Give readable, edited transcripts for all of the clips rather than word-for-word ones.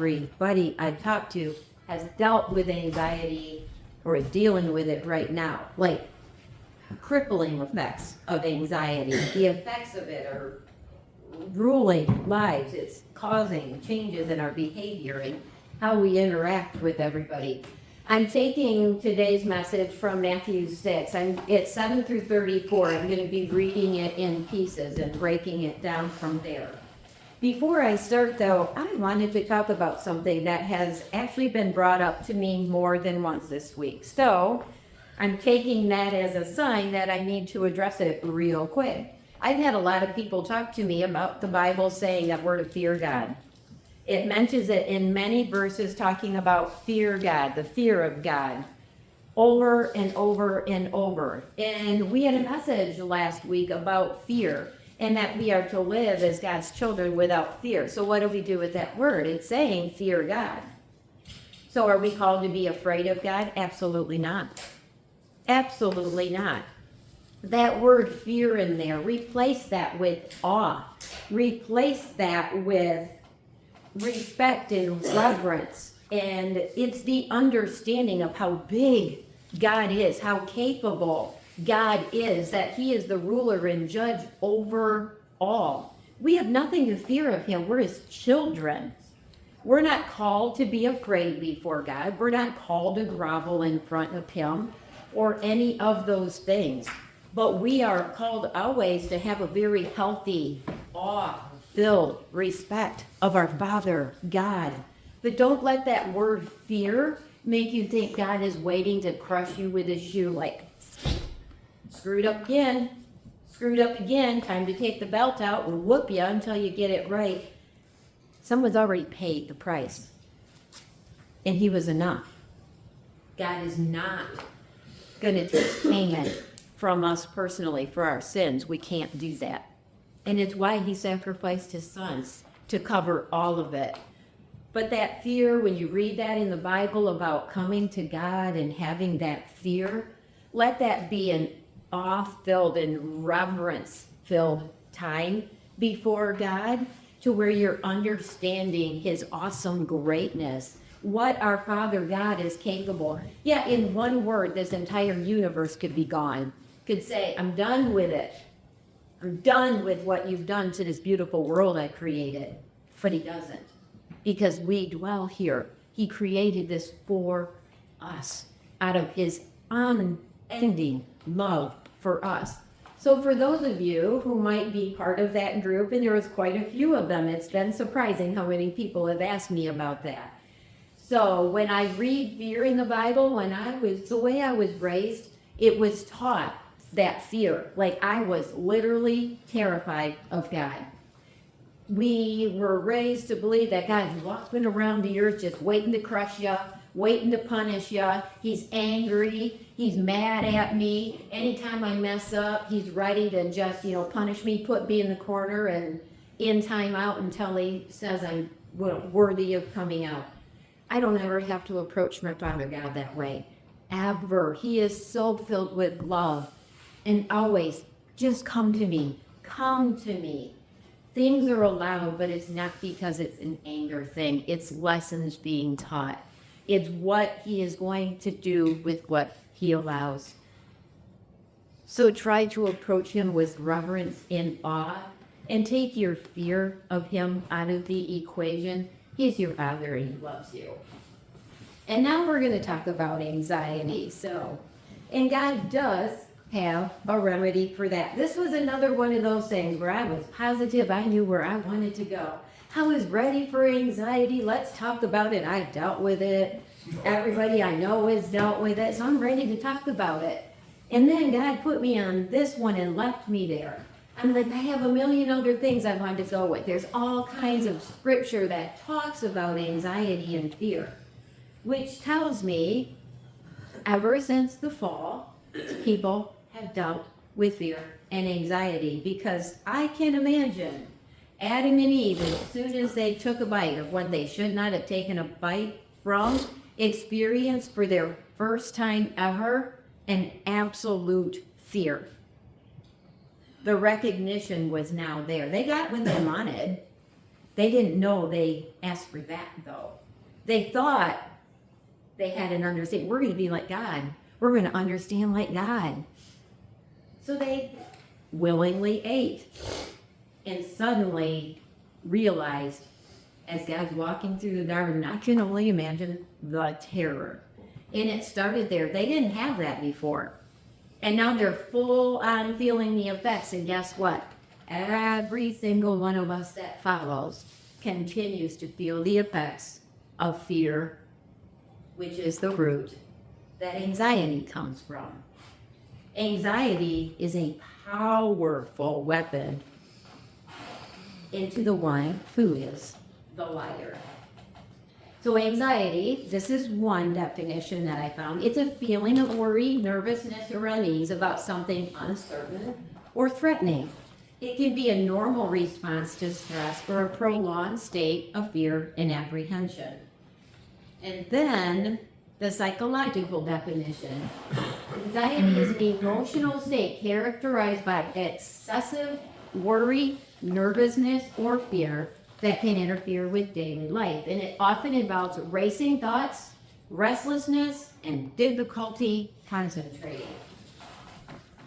everybody I've talked to has dealt with anxiety or is dealing with it right now. Like crippling effects of anxiety. The effects of it are ruling lives. It's causing changes in our behavior and how we interact with everybody. I'm taking today's message from Matthew 6. It's 7 through 34. I'm going to be reading it in pieces and breaking it down from there. Before I start, though, I wanted to talk about something that has actually been brought up to me more than once this week. So I'm taking that as a sign that I need to address it real quick. I've had a lot of people talk to me about the Bible saying that we're to fear God. It mentions it in many verses talking about fear God, the fear of God, over and over and over. And we had a message last week about fear and that we are to live as God's children without fear. So what do we do with that word? It's saying fear God. So are we called to be afraid of God? Absolutely not. Absolutely not. That word fear in there, replace that with awe. Replace that with respect and reverence. And it's the understanding of how big God is, how capable God is, that he is the ruler and judge over all. We have nothing to fear of him. We're his children. We're not called to be afraid before God. We're not called to grovel in front of him or any of those things. But we are called always to have a very healthy, awe-filled respect of our Father, God. But don't let that word fear make you think God is waiting to crush you with his shoe, like, screwed up again, time to take the belt out and whoop you until you get it right. Someone's already paid the price, and he was enough. God is not going to take payment from us personally for our sins. We can't do that. And it's why he sacrificed his sons to cover all of it. But that fear, when you read that in the Bible about coming to God and having that fear, let that be an awe-filled and reverence-filled time before God, to where you're understanding his awesome greatness, what our Father God is capable. Yeah, in one word, this entire universe could be gone. Could say, I'm done with it. I'm done with what you've done to this beautiful world I created. But he doesn't, because we dwell here. He created this for us out of his unending love for us. So for those of you who might be part of that group, and there was quite a few of them, it's been surprising how many people have asked me about that. So when I read fear in the Bible, the way I was raised, it was taught that fear. Like, I was literally terrified of God. We were raised to believe that God's walking around the earth just waiting to crush you, waiting to punish you. He's angry. He's mad at me. Anytime I mess up, he's ready to just, punish me, put me in the corner and in time out until he says I'm worthy of coming out. I don't ever have to approach my Father God that way. Ever. He is so filled with love. And always, just come to me. Come to me. Things are allowed, but it's not because it's an anger thing. It's lessons being taught. It's what he is going to do with what he allows. So try to approach him with reverence and awe, and take your fear of him out of the equation. He's your Father and he loves you. And now we're going to talk about anxiety. And God does have a remedy for that. This was another one of those things where I was positive I knew where I wanted to go. I was ready for anxiety. Let's talk about it. I dealt with it. Everybody I know has dealt with it, so I'm ready to talk about it. And then God put me on this one and left me there. I'm like, I have a million other things I want to go with. There's all kinds of scripture that talks about anxiety and fear, which tells me ever since the fall, people have dealt with fear and anxiety, because I can imagine Adam and Eve, as soon as they took a bite of what they should not have taken a bite from, experienced for their first time ever an absolute fear. The recognition was now there. They got what they wanted. They didn't know they asked for that, though. They thought they had an understanding. We're going to be like God. We're going to understand like God. So they willingly ate and suddenly realized, as God's walking through the garden, I can only imagine the terror. And it started there. They didn't have that before. And now they're full on feeling the effects. And guess what? Every single one of us that follows continues to feel the effects of fear, which is the root that anxiety comes from. Anxiety is a powerful weapon into the one who is the liar. So anxiety, this is one definition that I found. It's a feeling of worry, nervousness, or unease about something uncertain or threatening. It can be a normal response to stress or a prolonged state of fear and apprehension. And then the psychological definition. Anxiety is an emotional state characterized by excessive worry, nervousness, or fear that can interfere with daily life. And it often involves racing thoughts, restlessness, and difficulty concentrating.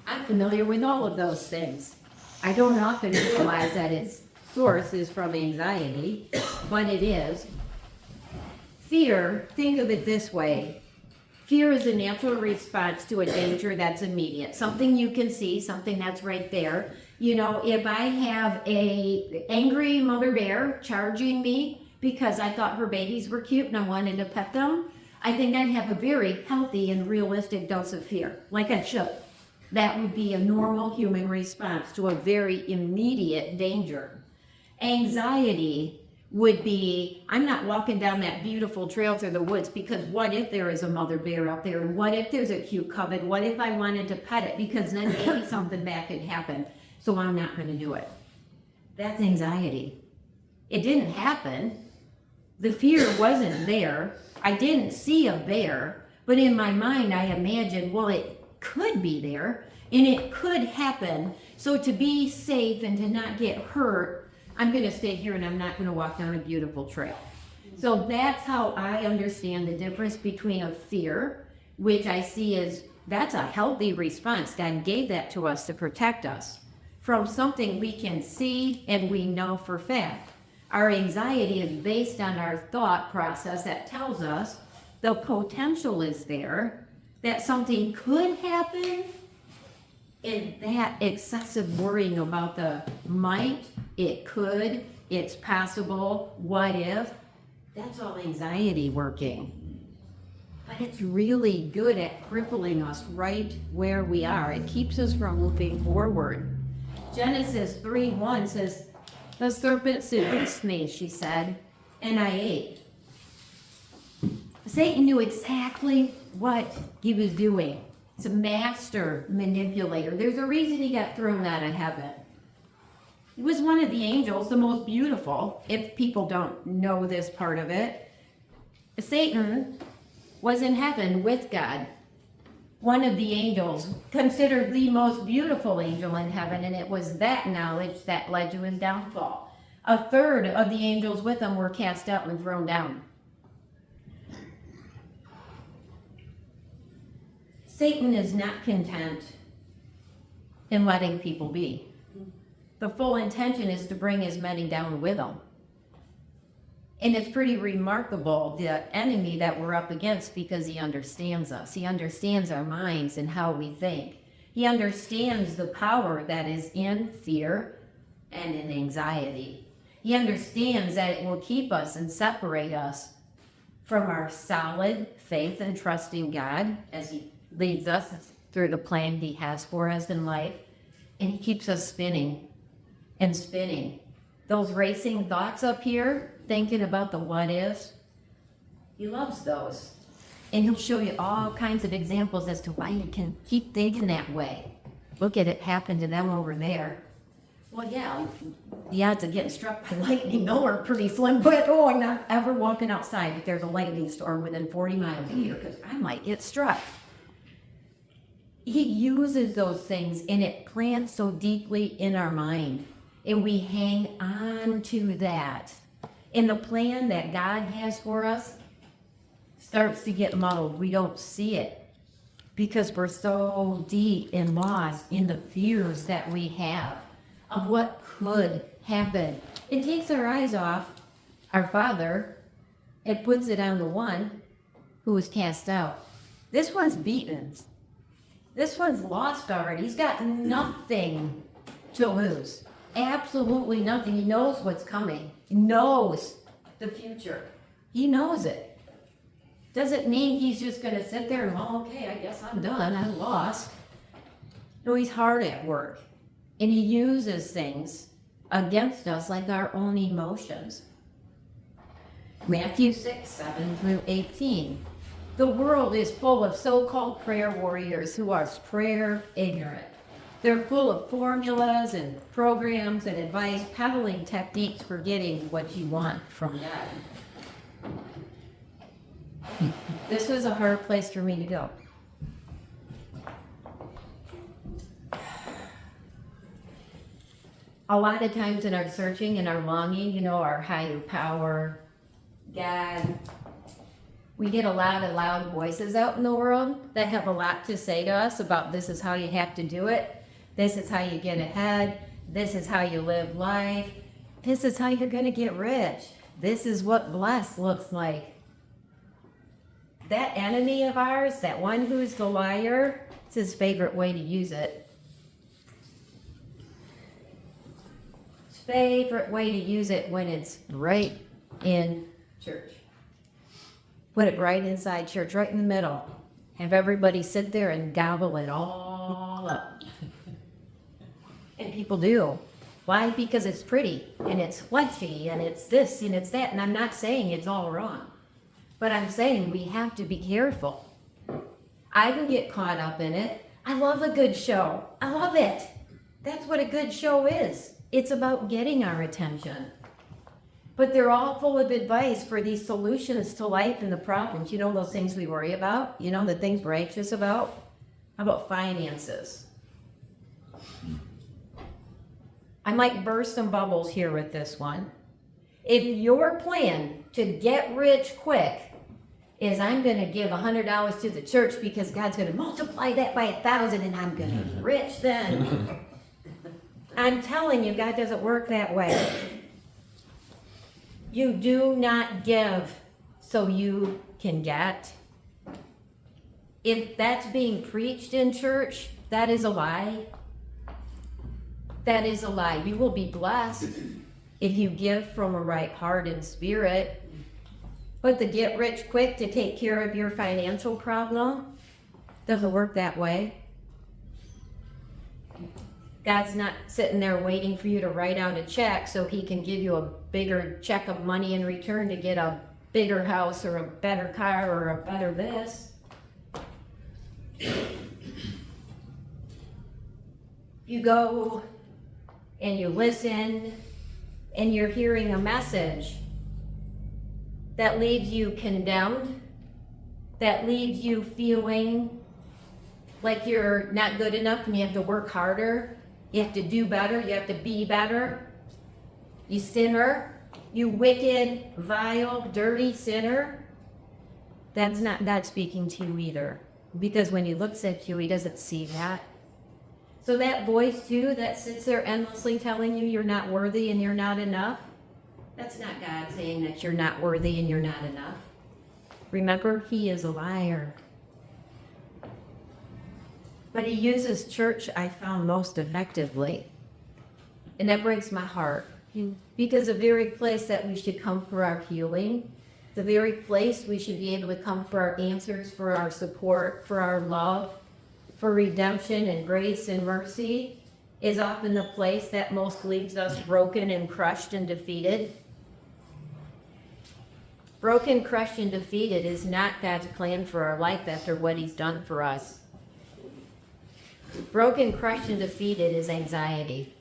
I'm familiar with all of those things. I don't often realize that its source is from anxiety, but it is. Fear, think of it this way. Fear is a natural response to a danger that's immediate, something you can see, something that's right there. You know, if I have a angry mother bear charging me because I thought her babies were cute and I wanted to pet them, I think I'd have a very healthy and realistic dose of fear, like I should. That would be a normal human response to a very immediate danger. Anxiety would be, I'm not walking down that beautiful trail through the woods because what if there is a mother bear out there? And what if there's a cute cub? And what if I wanted to pet it? Because then maybe something bad could happen. So I'm not going to do it. That's anxiety. It didn't happen. The fear wasn't there. I didn't see a bear, but in my mind I imagined, well, it could be there and it could happen. So to be safe and to not get hurt, I'm going to stay here and I'm not going to walk down a beautiful trail. So that's how I understand the difference between a fear, which I see as that's a healthy response. God gave that to us to protect us from something we can see and we know for fact. Our anxiety is based on our thought process that tells us the potential is there, that something could happen, and that excessive worrying about the might, it could, it's possible, what if, that's all anxiety working. But it's really good at crippling us right where we are. It keeps us from moving forward. Genesis 3:1 says, the serpent seduced me, she said, and I ate. Satan knew exactly what he was doing. He's a master manipulator. There's a reason he got thrown out of heaven. He was one of the angels, the most beautiful, if people don't know this part of it. Satan was in heaven with God. One of the angels, considered the most beautiful angel in heaven, and it was that knowledge that led to his downfall. A third of the angels with him were cast out and thrown down. Satan is not content in letting people be. The full intention is to bring as many down with him. And it's pretty remarkable, the enemy that we're up against, because he understands us. He understands our minds and how we think. He understands the power that is in fear and in anxiety. He understands that it will keep us and separate us from our solid faith and trust in God as he leads us through the plan he has for us in life. And he keeps us spinning and spinning. Those racing thoughts up here, thinking about the what ifs, he loves those. And he'll show you all kinds of examples as to why you can keep thinking that way. Look at it happen to them over there. Well, yeah, the odds of getting struck by lightning, though, are pretty slim. But, I'm not ever walking outside if there's a lightning storm within 40 miles of here, because I might get struck. He uses those things, and it plants so deeply in our mind. And we hang on to that. And the plan that God has for us starts to get muddled. We don't see it because we're so deep and lost in the fears that we have of what could happen. It takes our eyes off our Father and puts it on the one who was cast out. This one's beaten. This one's lost already. He's got nothing to lose. Absolutely nothing. He knows what's coming. He knows the future. He knows it. Doesn't mean he's just going to sit there and, well, okay, I guess I'm done. I'm lost. No, he's hard at work. And he uses things against us like our own emotions. Matthew 6, 7 through 18. The world is full of so-called prayer warriors who are prayer ignorant. They're full of formulas and programs and advice, peddling techniques for getting what you want from God. This was a hard place for me to go. A lot of times in our searching and our longing, our higher power, God, we get a lot of loud voices out in the world that have a lot to say to us about this is how you have to do it. This is how you get ahead. This is how you live life. This is how you're going to get rich. This is what blessed looks like. That enemy of ours, that one who's the liar, it's his favorite way to use it. His favorite way to use it when it's right in church. Put it right inside church, right in the middle. Have everybody sit there and gobble it all up. And people do. Why? Because it's pretty, and it's fleshy, and it's this, and it's that. And I'm not saying it's all wrong. But I'm saying we have to be careful. I can get caught up in it. I love a good show. I love it. That's what a good show is. It's about getting our attention. But they're all full of advice for these solutions to life and the problems. Those things we worry about? The things we're anxious about? How about finances? I might burst some bubbles here with this one. If your plan to get rich quick is I'm going to give $100 to the church because God's going to multiply that by 1,000 and I'm going to be rich then. I'm telling you, God doesn't work that way. You do not give so you can get. If that's being preached in church, that is a lie. That is a lie. You will be blessed if you give from a right heart and spirit. But to get rich quick to take care of your financial problem doesn't work that way. God's not sitting there waiting for you to write out a check so he can give you a bigger check of money in return to get a bigger house or a better car or a better this. You go and you listen and you're hearing a message that leaves you condemned, that leaves you feeling like you're not good enough and you have to work harder, you have to do better, you have to be better. You sinner, you wicked, vile, dirty sinner. That's not God speaking to you either. Because when he looks at you, he doesn't see that. So that voice too that sits there endlessly telling you you're not worthy and you're not enough, that's not God saying that you're not worthy and you're not enough. Remember, he is a liar. But he uses church, I found, most effectively. And that breaks my heart. Because the very place that we should come for our healing, the very place we should be able to come for our answers, for our support, for our love, for redemption and grace and mercy, is often the place that most leaves us broken and crushed and defeated. Broken, crushed, and defeated is not God's plan for our life after what he's done for us. Broken, crushed, and defeated is anxiety.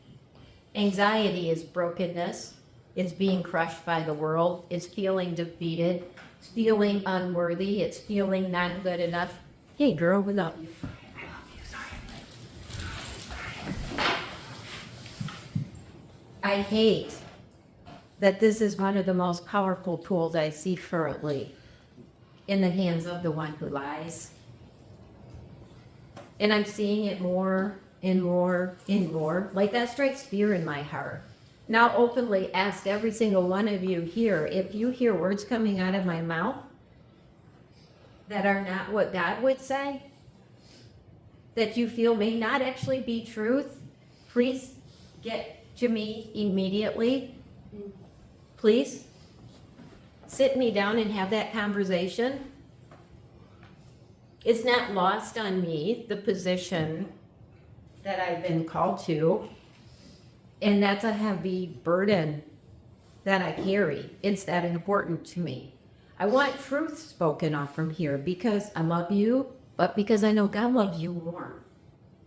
Anxiety is brokenness. It's being crushed by the world. It's feeling defeated. It's feeling unworthy. It's feeling not good enough. Hey, girl, what's up? I hate that this is one of the most powerful tools I see currently in the hands of the one who lies. And I'm seeing it more and more and more. Like, that strikes fear in my heart. Now openly ask every single one of you here, if you hear words coming out of my mouth that are not what God would say, that you feel may not actually be truth, please get to me immediately. Please sit me down and have that conversation. It's not lost on me, the position that I've been called to, and that's a heavy burden that I carry. It's that important to me. I want truth spoken off from here because I love you, but because I know God loves you more.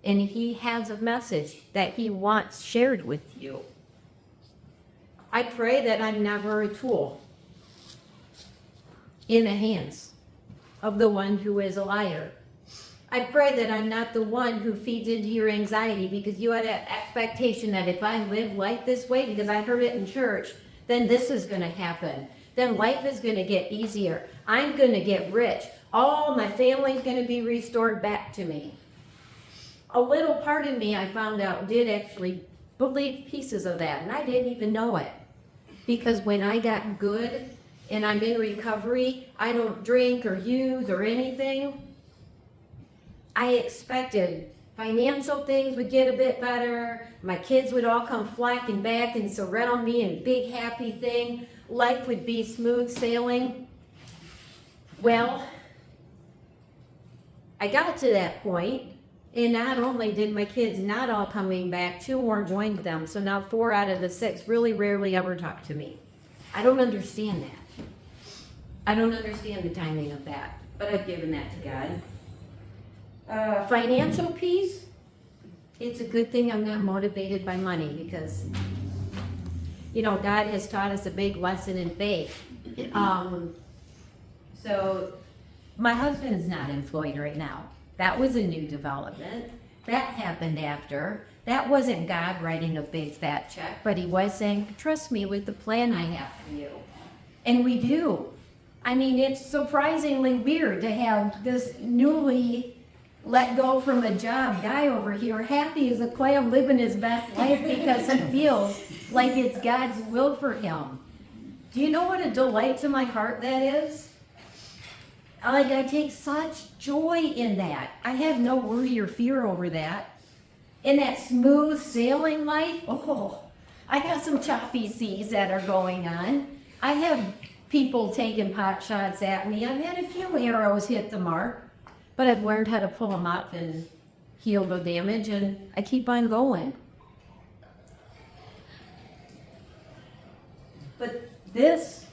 And he has a message that he wants shared with you. I pray that I'm never a tool in the hands of the one who is a liar. I pray that I'm not the one who feeds into your anxiety because you had an expectation that if I live life this way, because I heard it in church, then this is going to happen. Then life is going to get easier. I'm going to get rich. All my family's going to be restored back to me. A little part of me, I found out, did actually believe pieces of that, and I didn't even know it. Because when I got good and I'm in recovery, I don't drink or use or anything. I expected financial things would get a bit better. My kids would all come flocking back and surround me and big happy thing. Life would be smooth sailing. Well, I got to that point, and not only did my kids not all coming back, 2 more joined them. So now 4 out of the 6 really rarely ever talk to me. I don't understand that. I don't understand the timing of that, but I've given that to God. Financial peace, it's a good thing I'm not motivated by money because, God has taught us a big lesson in faith. So my husband is not employed right now. That was a new development. That happened after. That wasn't God writing a big fat check, but he was saying, trust me with the plan I have for you. And we do. I mean, it's surprisingly weird to have this newly let go from a job guy over here, happy as a clam, living his best life because he feels like it's God's will for him. Do you know what a delight to my heart that is? Like, I take such joy in that. I have no worry or fear over that. In that smooth sailing life, I got some choppy seas that are going on. I have people taking pot shots at me. I've had a few arrows hit the mark. But I've learned how to pull them up and heal the damage, and I keep on going. But this,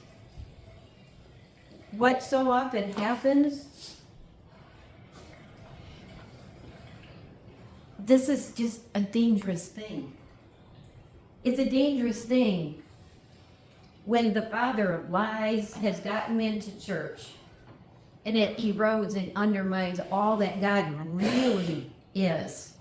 what so often happens, this is just a dangerous thing. It's a dangerous thing when the father of lies has gotten into church. And it erodes and undermines all that God really is.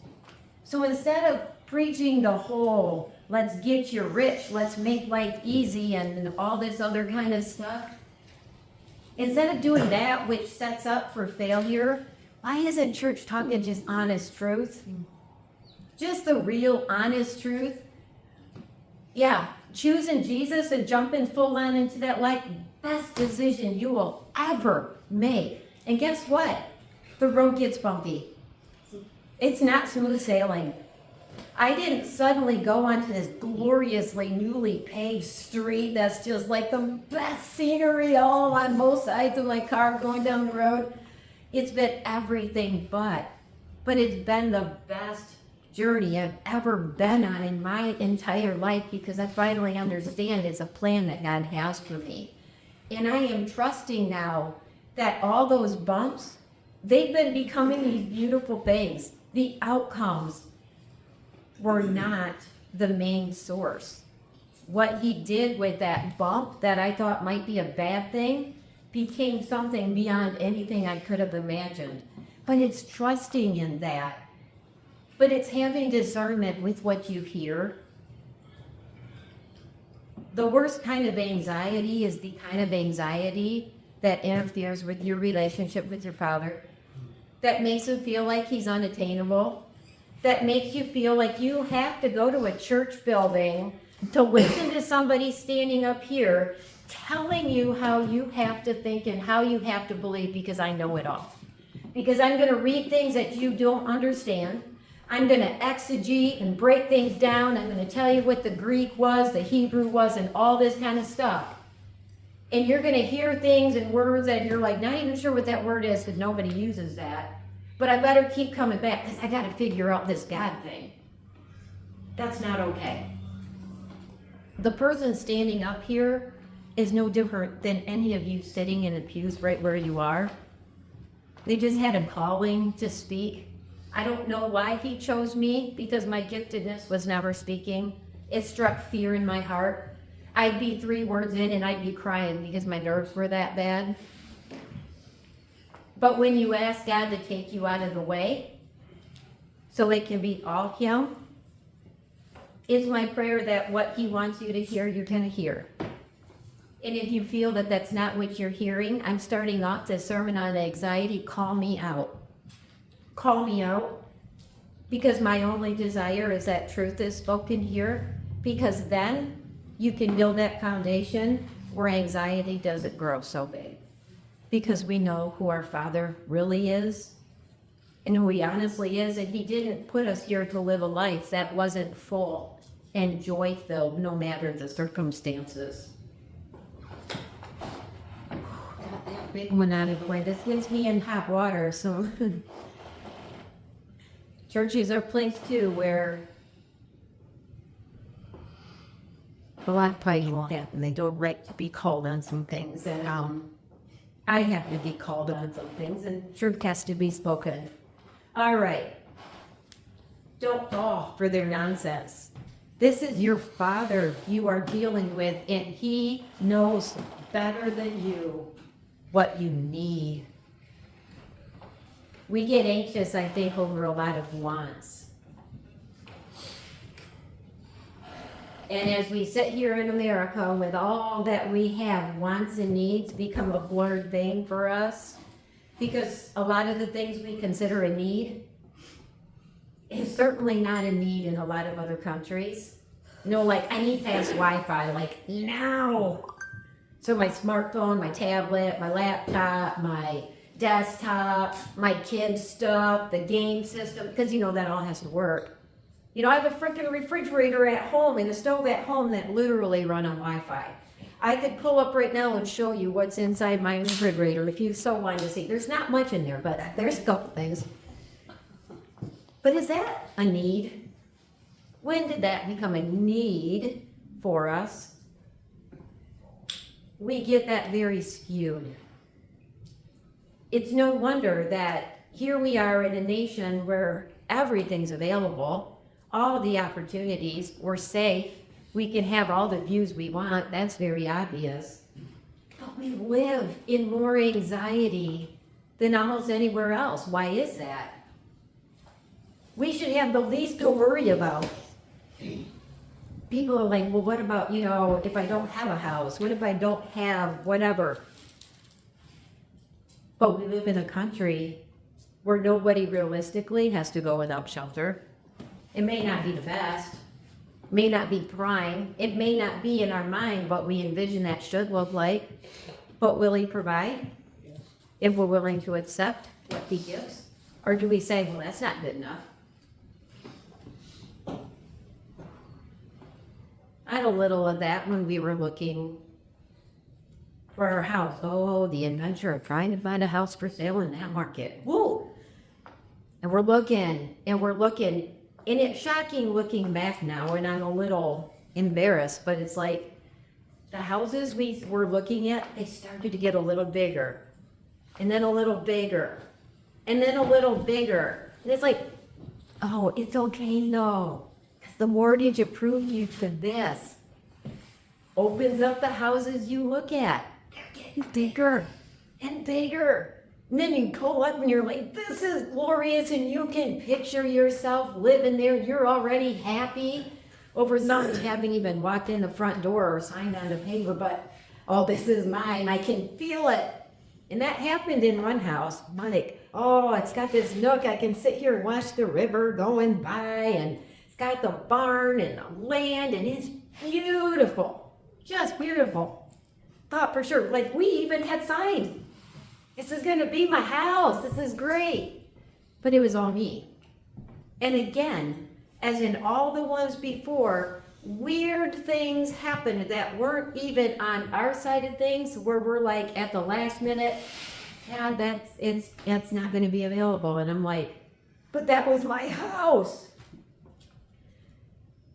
So instead of preaching the whole, let's get you rich, let's make life easy, and all this other kind of stuff, instead of doing that, which sets up for failure, why isn't church talking just honest truth? Just the real honest truth? Yeah, choosing Jesus and jumping full on into that life, best decision you will ever make. And guess what? The road gets bumpy. It's not smooth sailing. I didn't suddenly go onto this gloriously newly paved street that's just like the best scenery all on both sides of my car going down the road. It's been everything but it's been the best journey I've ever been on in my entire life because I finally understand it's a plan that God has for me. And I am trusting now that all those bumps, they've been becoming these beautiful things. The outcomes were not the main source. What he did with that bump that I thought might be a bad thing became something beyond anything I could have imagined. But it's trusting in that. But it's having discernment with what you hear. The worst kind of anxiety is the kind of anxiety that interferes with your relationship with your Father, that makes him feel like he's unattainable, that makes you feel like you have to go to a church building to listen to somebody standing up here telling you how you have to think and how you have to believe, because I know it all. Because I'm going to read things that you don't understand. I'm going to exegete and break things down. I'm going to tell you what the Greek was, the Hebrew was, and all this kind of stuff. And you're going to hear things and words that you're like, not even sure what that word is because nobody uses that. But I better keep coming back because I got to figure out this God thing. That's not okay. The person standing up here is no different than any of you sitting in the pews right where you are. They just had a calling to speak. I don't know why he chose me, because my giftedness was never speaking. It struck fear in my heart. I'd be 3 words in and I'd be crying because my nerves were that bad. But when you ask God to take you out of the way so it can be all him, it's my prayer that what he wants you to hear, you're going to hear. And if you feel that that's not what you're hearing, I'm starting off this sermon on anxiety. Call me out. Call me out. Because my only desire is that truth is spoken here. Because then you can build that foundation where anxiety doesn't grow so big. Because we know who our Father really is and who he honestly is. And he didn't put us here to live a life that wasn't full and joy-filled no matter the circumstances. Big one out of the way. This gets me in hot water, so churches are a place too where a lot of people happen. They don't like to be called on some things, and I have to be called on some things, and truth has to be spoken. All right, don't fall for their nonsense. This is your Father you are dealing with, and he knows better than you what you need. We get anxious, I think, over a lot of wants. And as we sit here in America with all that we have, wants and needs become a blurred thing for us, because a lot of the things we consider a need is certainly not a need in a lot of other countries. Like, I need fast Wi-Fi, like, now. So my smartphone, my tablet, my laptop, my desktop, my kids' stuff, the game system, because that all has to work. I have a freaking refrigerator at home and a stove at home that literally run on Wi-Fi. I could pull up right now and show you what's inside my refrigerator if you so wanted to see. There's not much in there, but there's a couple things. But is that a need? When did that become a need for us? We get that very skewed. It's no wonder that here we are in a nation where everything's available, all the opportunities, we're safe, we can have all the views we want, that's very obvious. But we live in more anxiety than almost anywhere else. Why is that? We should have the least to worry about. People are like, well, what about, if I don't have a house? What if I don't have whatever? But we live in a country where nobody realistically has to go without shelter. It may not be the best, may not be prime, it may not be in our mind what we envision that should look like, but will he provide? If we're willing to accept what he gives? Or do we say, well, that's not good enough? I had a little of that when we were looking for our house. Oh, the adventure of trying to find a house for sale in that market. Woo! And we're looking, and it's shocking looking back now, and I'm a little embarrassed, but it's like the houses we were looking at, they started to get a little bigger, and then a little bigger, and then a little bigger. And it's like, oh, it's okay, no. The mortgage approved you to this. Opens up the houses you look at. They're getting bigger and bigger. And then you go up and you're like, this is glorious, and you can picture yourself living there. You're already happy. over something, haven't even walked in the front door or signed on the paper, but, oh, this is mine, I can feel it. And that happened in one house. I'm like, oh, it's got this nook, I can sit here and watch the river going by, and it's got the barn and the land, and it's beautiful, just beautiful. Thought for sure, like we even had signed, this is gonna be my house, this is great. But it was all me. And again, as in all the ones before, weird things happened that weren't even on our side of things, where we're like at the last minute, yeah, it's not going to be available. And I'm like, but that was my house.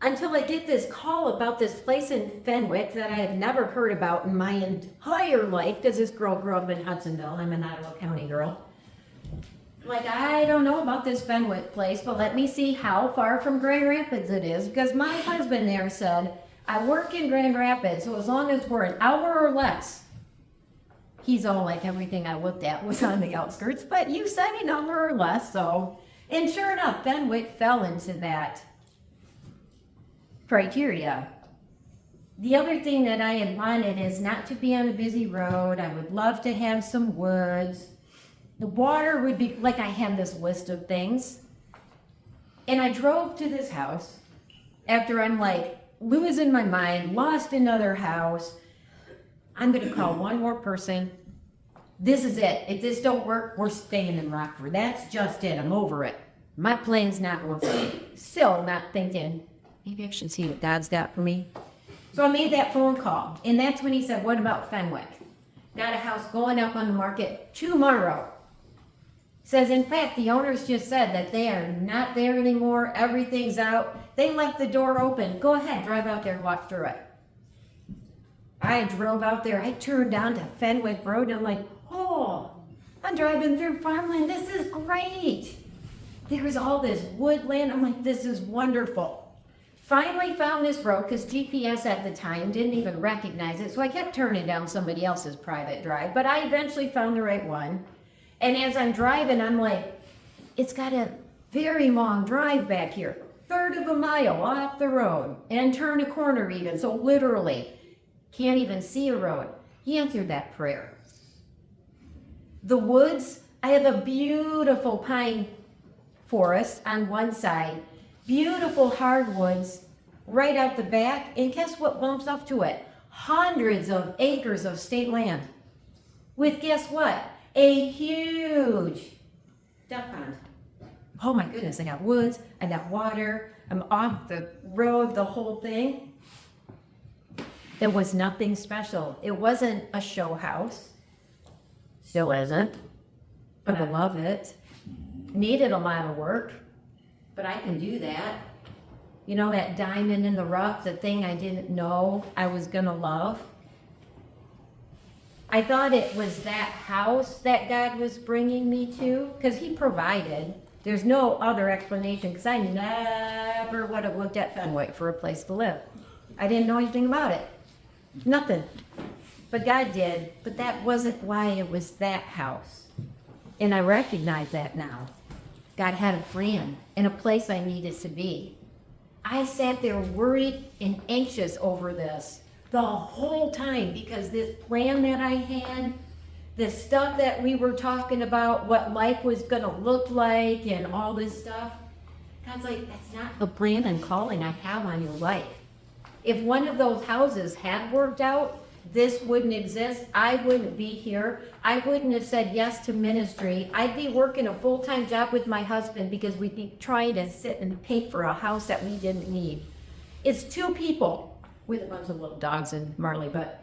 Until I get this call about this place in Fenwick that I had never heard about in my entire life, because this girl grew up in Hudsonville. I'm an Ottawa County girl. I'm like, I don't know about this Fenwick place, but let me see how far from Grand Rapids it is, because my husband there said, I work in Grand Rapids, so as long as we're an hour or less. He's all like, everything I looked at was on the outskirts, but you said an hour or less, so. And sure enough, Fenwick fell into that criteria. The other thing that I had wanted is not to be on a busy road. I would love to have some woods. The water would be, like I had this list of things. And I drove to this house after I'm like losing my mind, lost another house. I'm gonna call one more person. This is it. If this don't work, we're staying in Rockford. That's just it. I'm over it. My plan's not working. Still not thinking, maybe I should see what God's got for me. So I made that phone call. And that's when he said, what about Fenwick? Got a house going up on the market tomorrow. Says, in fact, the owners just said that they are not there anymore. Everything's out. They left the door open. Go ahead, drive out there and walk through it. I drove out there. I turned down to Fenwick Road. And I'm like, oh, I'm driving through farmland. This is great. There's all this woodland. I'm like, this is wonderful. Finally found this road because GPS at the time didn't even recognize it. So I kept turning down somebody else's private drive. But I eventually found the right one. And as I'm driving, I'm like, it's got a very long drive back here, third of a mile off the road, and turn a corner even, so literally can't even see a road. He answered that prayer. The woods, I have a beautiful pine forest on one side, beautiful hardwoods right out the back, and guess what bumps up to it? Hundreds of acres of state land. With guess what? A huge duck pond. Oh my goodness, I got woods, I got water, I'm off the road, the whole thing. There was nothing special. It wasn't a show house. Still isn't, but I love it. Needed a lot of work, but I can do that. You know, that diamond in the rough, the thing I didn't know I was gonna love. I thought it was that house that God was bringing me to, because he provided. There's no other explanation, because I never would have looked at Fenwick for a place to live. I didn't know anything about it. Nothing. But God did. But that wasn't why it was that house. And I recognize that now. God had a plan and a place I needed to be. I sat there worried and anxious over this the whole time, because this plan that I had, the stuff that we were talking about, what life was going to look like and all this stuff, God's like, that's not the plan and calling I have on your life. If one of those houses had worked out, this wouldn't exist. I wouldn't be here. I wouldn't have said yes to ministry. I'd be working a full-time job with my husband because we'd be trying to sit and pay for a house that we didn't need. It's two people with a bunch of little dogs and Marley, but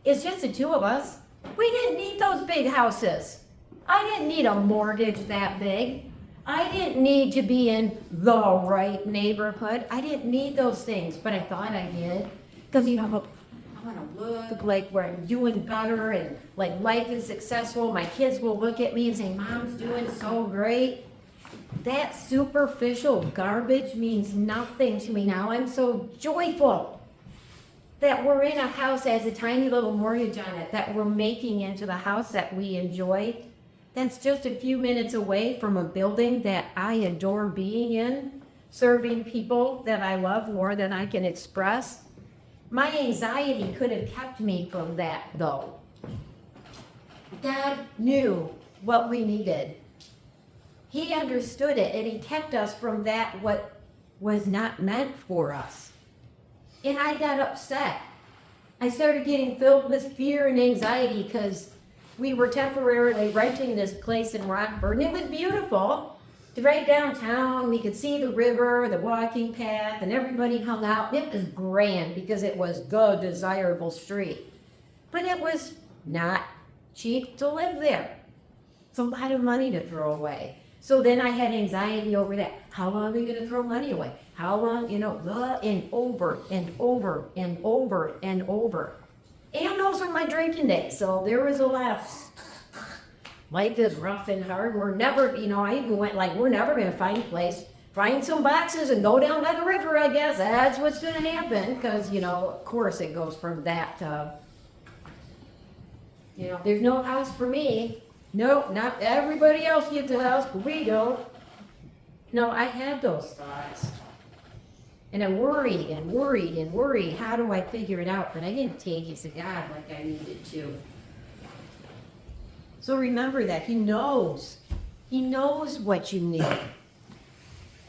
it's just the two of us. We didn't need those big houses. I didn't need a mortgage that big. I didn't need to be in the right neighborhood. I didn't need those things, but I thought I did. Because, you know, I want to look like where I'm doing better and like life is successful. My kids will look at me and say, Mom's doing so great. That superficial garbage means nothing to me now. I'm so joyful that we're in a house that has a tiny little mortgage on it, that we're making into the house that we enjoy. That's just a few minutes away from a building that I adore being in. serving people that I love more than I can express. My anxiety could have kept me from that, though. God knew what we needed. He understood it, and he kept us from that what was not meant for us. And I got upset. I started getting filled with fear and anxiety because we were temporarily renting this place in Rockford, and it was beautiful. Right downtown, we could see the river, the walking path, and everybody hung out. It was grand because it was the desirable street. But it was not cheap to live there. It's a lot of money to throw away. So then I had anxiety over that. How long are we going to throw money away? How long, and over and over and over and over. And those were my drinking days. So there was a lot of, life is rough and hard. We're never, I even went like, we're never going to find a place. Find some boxes and go down by the river, I guess. That's what's going to happen. Because, of course it goes from that to, there's no house for me. No, not everybody else gets a house, but we don't. No, I had those thoughts. And I worried and worried and worried. How do I figure it out? But I didn't take it to God like I needed to. So remember that. He knows. He knows what you need.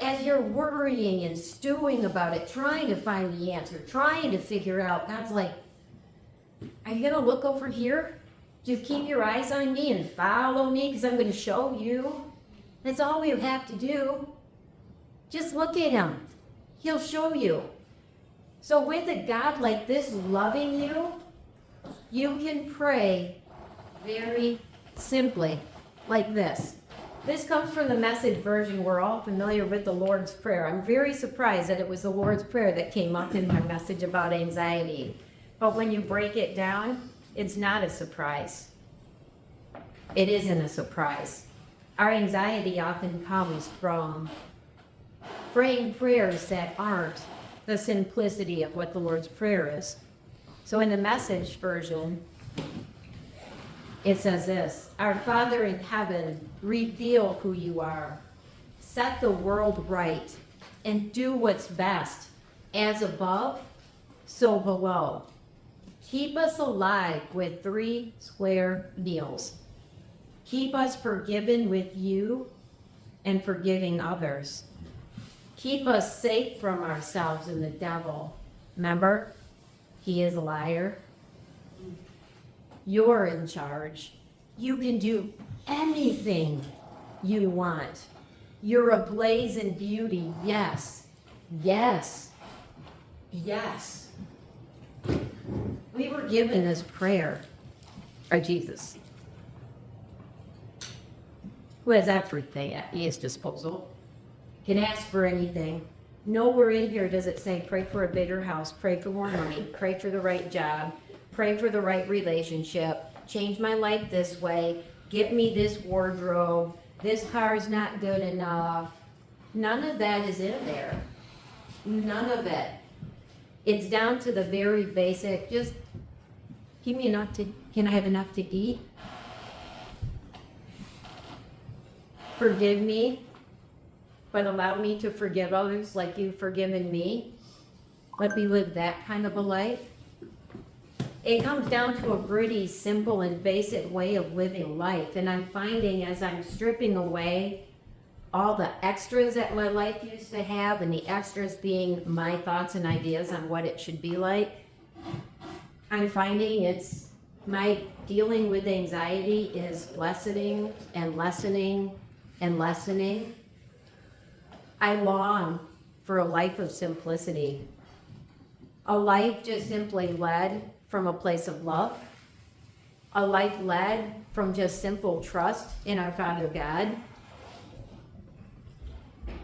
As you're worrying and stewing about it, trying to find the answer, trying to figure out, God's like, are you going to look over here? Just keep your eyes on me and follow me because I'm going to show you. That's all we have to do. Just look at him. He'll show you. So with a God like this loving you, you can pray very simply like this. This comes from the Message version. We're all familiar with the Lord's Prayer. I'm very surprised that it was the Lord's Prayer that came up in my message about anxiety. But when you break it down, it's not a surprise. It isn't a surprise. Our anxiety often comes from praying prayers that aren't the simplicity of what the Lord's Prayer is. So in the Message version, it says this: Our Father in heaven, reveal who you are. Set the world right and do what's best, as above, so below. Keep us alive with 3 square meals. Keep us forgiven with you and forgiving others. Keep us safe from ourselves and the devil. Remember, he is a liar. You're in charge. You can do anything you want. You're ablaze in beauty. Yes. Yes. Yes. We were given this prayer by Jesus, who has everything at his disposal, can ask for anything. Nowhere in here does it say pray for a bigger house, pray for more money, pray for the right job, pray for the right relationship, change my life this way, get me this wardrobe, this car's not good enough. None of that is in there. None of it. It's down to the very basic, just give me enough to, can I have enough to eat? Forgive me, but allow me to forgive others like you've forgiven me. Let me live that kind of a life. It comes down to a pretty simple and basic way of living life. And I'm finding as I'm stripping away all the extras that my life used to have, and the extras being my thoughts and ideas on what it should be like, I'm finding it's my dealing with anxiety is lessening and lessening and lessening. I long for a life of simplicity, a life just simply led from a place of love, a life led from just simple trust in our Father God.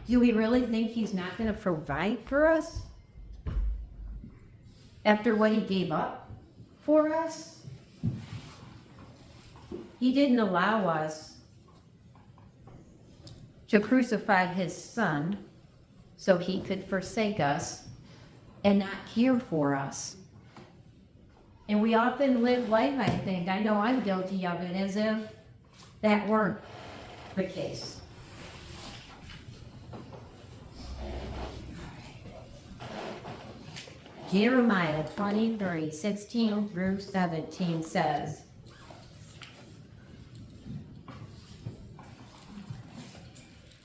Do we really think he's not going to provide for us after what he gave up for us? He didn't allow us to crucify his son so he could forsake us and not care for us. And we often live life, I think, I know I'm guilty of it, as if that weren't the case. Jeremiah 23:16-17 says,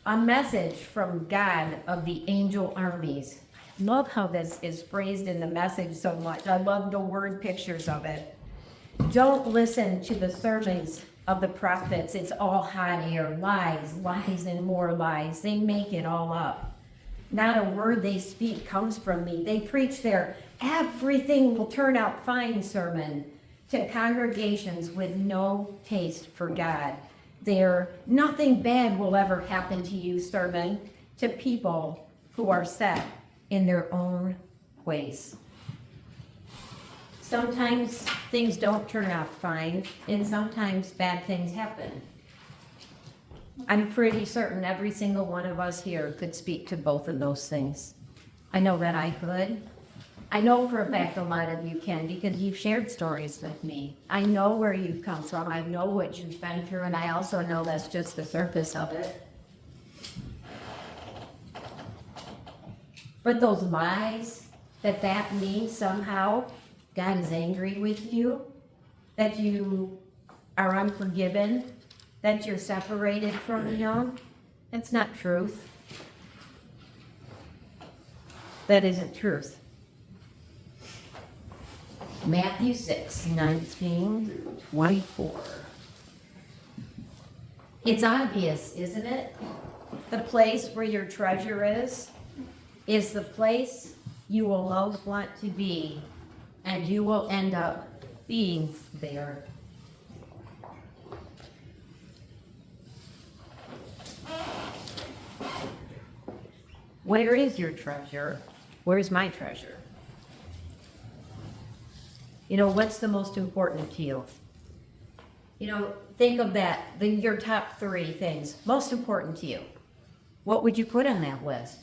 a message from God of the angel armies. Love how this is phrased in the message so much. I love the word pictures of it. Don't listen to the sermons of the prophets. It's all hot air, lies, lies, and more lies. They make it all up. Not a word they speak comes from me. They preach their everything will turn out fine sermon to congregations with no taste for God. Their nothing bad will ever happen to you sermon to people who are set in their own ways. Sometimes things don't turn out fine, and sometimes bad things happen. I'm pretty certain every single one of us here could speak to both of those things. I know that I could. I know for a fact a lot of you can because you've shared stories with me. I know where you've come from. I know what you've been through, and I also know that's just the surface of it. But those lies, that means somehow God is angry with you, that you are unforgiven, that you're separated from Him, that's not truth. That isn't truth. Matthew 6:19-24. It's obvious, isn't it? The place where your treasure is the place you will always want to be, and you will end up being there. Where is your treasure? Where's my treasure? You know, what's the most important to you? You know, think of that, your top 3 things most important to you. What would you put on that list?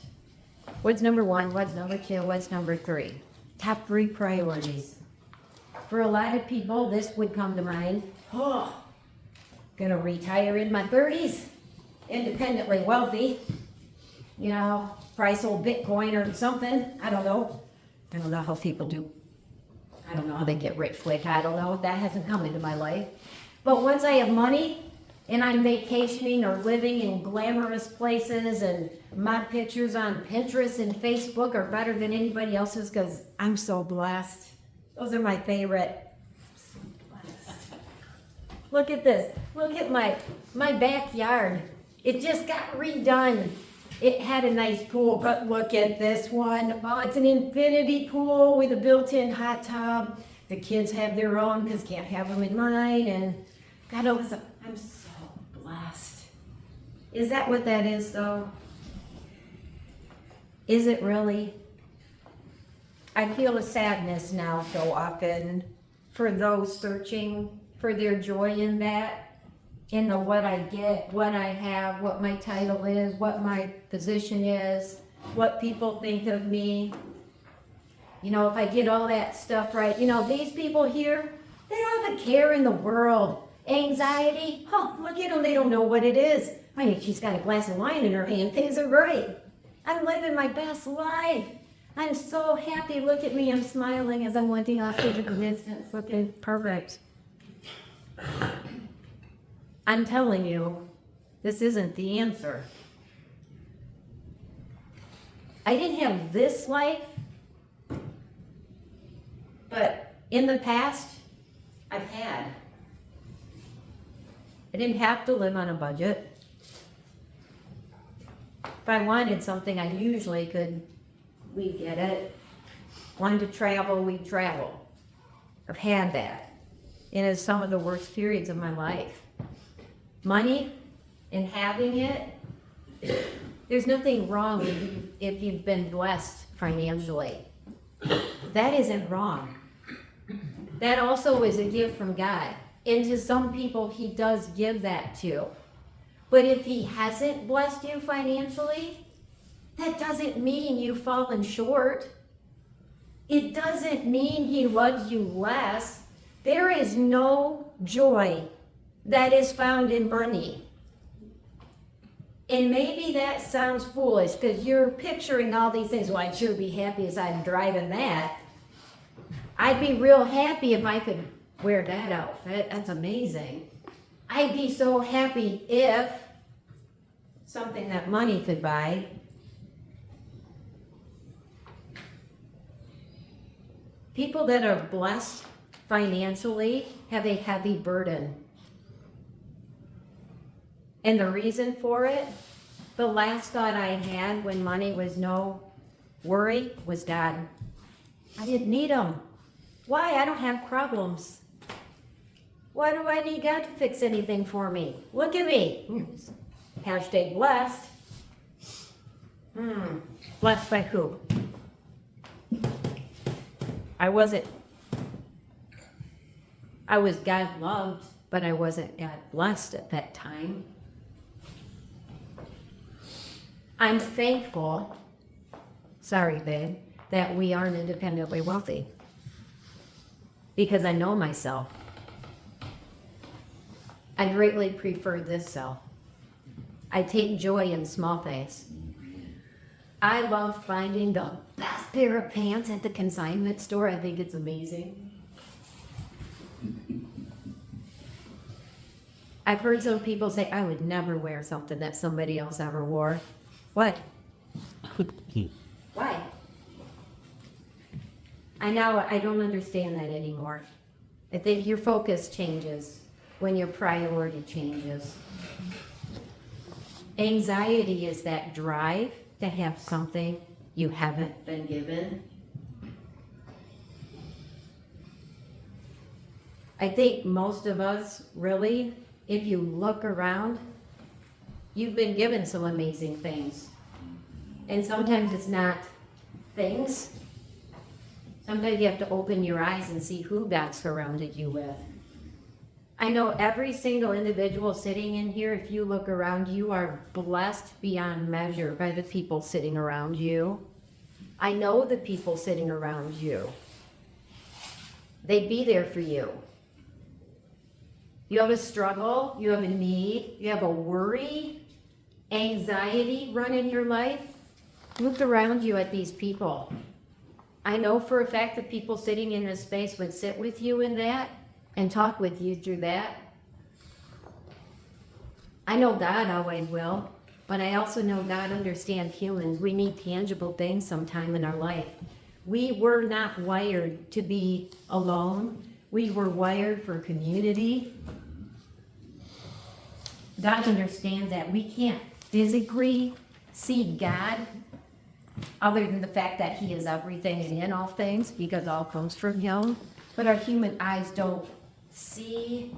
What's number 1? What's number 2? What's number 3? Top 3 priorities. For a lot of people, this would come to mind. Oh, gonna retire in my 30s, independently wealthy. You know, price old Bitcoin or something. I don't know how people do. I don't know how they get rich quick. I don't know. That hasn't come into my life. But once I have money and I'm vacationing or living in glamorous places and my pictures on Pinterest and Facebook are better than anybody else's because I'm so blessed. Those are my favorite. Look at this. Look at my backyard. It just got redone. It had a nice pool, but look at this one. Oh, it's an infinity pool with a built-in hot tub. The kids have their own because can't have them in mine. And God, I'm so blessed. Is that what that is, though? Is it really? I feel a sadness now so often for those searching for their joy in that. In the what I get, what I have, what my title is, what my position is, what people think of me. You know, if I get all that stuff right, you know, these people here, they don't have a care in the world. Anxiety, oh, look at them, they don't know what it is. I mean, she's got a glass of wine in her hand, things are great. I'm living my best life. I'm so happy, look at me, I'm smiling as I'm looking off to the distance, looking perfect. I'm telling you, this isn't the answer. I didn't have this life, but in the past, I've had. I didn't have to live on a budget. If I wanted something, I usually could, we'd get it. Wanted to travel, we'd travel. I've had that. And it's some of the worst periods of my life. Money and having it, there's nothing wrong if you've been blessed financially. That isn't wrong. That also is a gift from God. And to some people, He does give that to. But if He hasn't blessed you financially, that doesn't mean you've fallen short. It doesn't mean He loves you less. There is no joy that is found in money. And maybe that sounds foolish because you're picturing all these things. Well, I'd sure be happy as I'm driving that. I'd be real happy if I could wear that outfit. That's amazing. I'd be so happy if something that money could buy. People that are blessed financially have a heavy burden. And the reason for it, the last thought I had when money was no worry was God. I didn't need him. Why? I don't have problems. Why do I need God to fix anything for me? Look at me. Hashtag blessed. Blessed by who? I was God loved, but I wasn't God blessed at that time. I'm thankful, sorry babe, that we aren't independently wealthy. Because I know myself. I greatly prefer this self. I take joy in small things. I love finding the best pair of pants at the consignment store. I think it's amazing. I've heard some people say, I would never wear something that somebody else ever wore. What? Why? I don't understand that anymore. I think your focus changes when your priority changes. Anxiety is that drive to have something you haven't been given. I think most of us, really, if you look around, you've been given some amazing things. And sometimes it's not things. Sometimes you have to open your eyes and see who God's surrounded you with. I know every single individual sitting in here, if you look around, you are blessed beyond measure by the people sitting around you. I know the people sitting around you. They'd be there for you. You have a struggle, you have a need, you have a worry, anxiety run in your life. Look around you at these people. I know for a fact that people sitting in this space would sit with you in that and talk with you through that. I know God always will, but I also know God understands humans. We need tangible things sometime in our life. We were not wired to be alone. We were wired for community. God understands that we can't physically see God other than the fact that he is everything and in all things, because all comes from him. But our human eyes don't see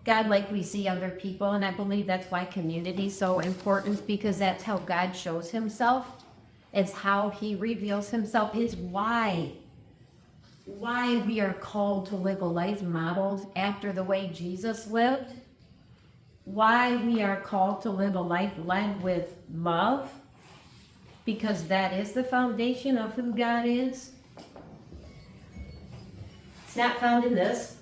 God like we see other people, and I believe that's why community is so important, because that's how God shows himself. It's how he reveals himself. It's why we are called to live a life modeled after the way Jesus lived. Why we are called to live a life led with love, because that is the foundation of who God is. It's not found in this.